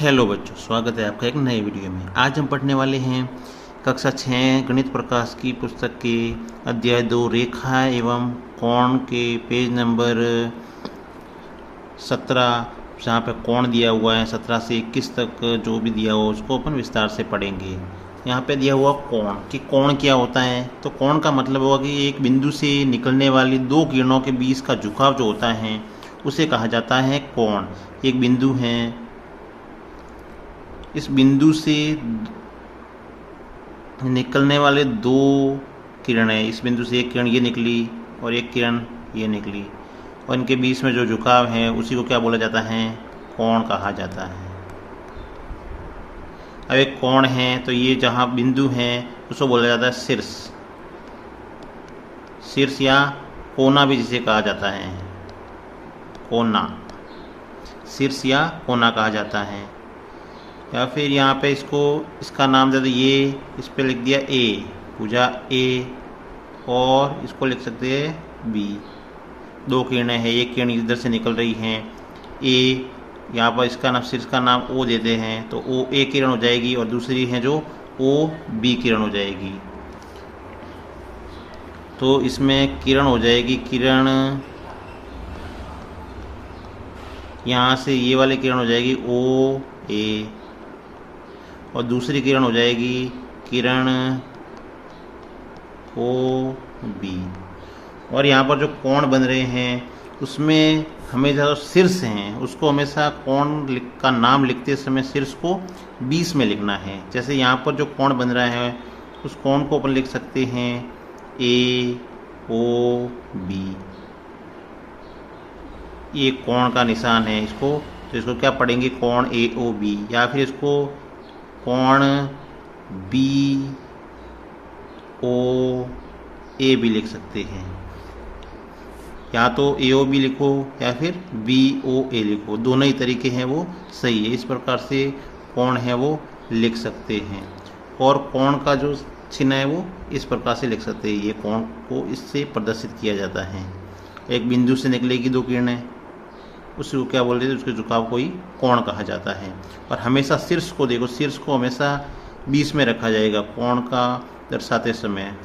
Hello बच्चों, स्वागत है आपका एक नए वीडियो में। आज हम पढ़ने वाले हैं कक्षा 6 गणित प्रकाश की पुस्तक के अध्याय 2 रेखा एवं कोण के पेज नंबर 17, जहाँ पे कोण दिया हुआ है 17 से 21 तक जो भी दिया हुआ उसको अपन विस्तार से पढ़ेंगे। यहाँ पे दिया हुआ कोण कि कोण क्या होता है, तो कोण का मतलब होगा कि एक बिंदु से निकलने वाली दो किरणों के बीच का झुकाव जो होता है उसे कहा जाता है कोण। एक बिंदु है, इस बिंदु से निकलने वाले दो किरणें, इस बिंदु से एक किरण ये निकली और एक किरण ये निकली और इनके बीच में जो झुकाव है उसी को क्या बोला जाता है, कोण कहा जाता है। अब एक कोण है तो ये जहाँ बिंदु है उसको बोला जाता है शीर्ष, शीर्ष या कोना भी जिसे कहा जाता है, कोना, शीर्ष या कोना कहा जाता है। या फिर यहाँ पे इसका नाम दे दो, ये इस पे लिख दिया ए, भुजा ए, और इसको लिख सकते हैं बी। दो किरणें हैं, एक किरण इधर से निकल रही हैं ए, यहाँ पर इसका नाम शीर्ष का नाम ओ देते हैं तो ओ ए किरण हो जाएगी और दूसरी है जो ओ बी किरण हो जाएगी। तो इसमें किरण हो जाएगी, किरण यहाँ से ये वाली किरण हो जाएगी ओ ए और दूसरी किरण हो जाएगी किरण ओ बी। और यहाँ पर जो कोण बन रहे हैं उसमें हमेशा जो शीर्ष हैं उसको हमेशा कोण का नाम लिखते समय शीर्ष को 20 में लिखना है। जैसे यहाँ पर जो कोण बन रहा है उस कोण को अपन लिख सकते हैं ए ओ बी, ये कोण का निशान है इसको, तो इसको क्या पढ़ेंगे, कोण ए ओ बी, या फिर इसको कोण बी ओ ए भी लिख सकते हैं। या तो ए ओ बी लिखो या फिर बी ओ ए लिखो, दोनों ही तरीके हैं वो सही है। इस प्रकार से कोण है वो लिख सकते हैं। और कोण का जो चिन्ह है वो इस प्रकार से लिख सकते हैं, ये कोण को इससे प्रदर्शित किया जाता है। एक बिंदु से निकलेगी दो किरणें, उसको क्या बोलते हैं, उसके झुकाव को ही कोण कहा जाता है। और हमेशा शीर्ष को देखो, शीर्ष को हमेशा 20 में रखा जाएगा कोण का दर्शाते समय।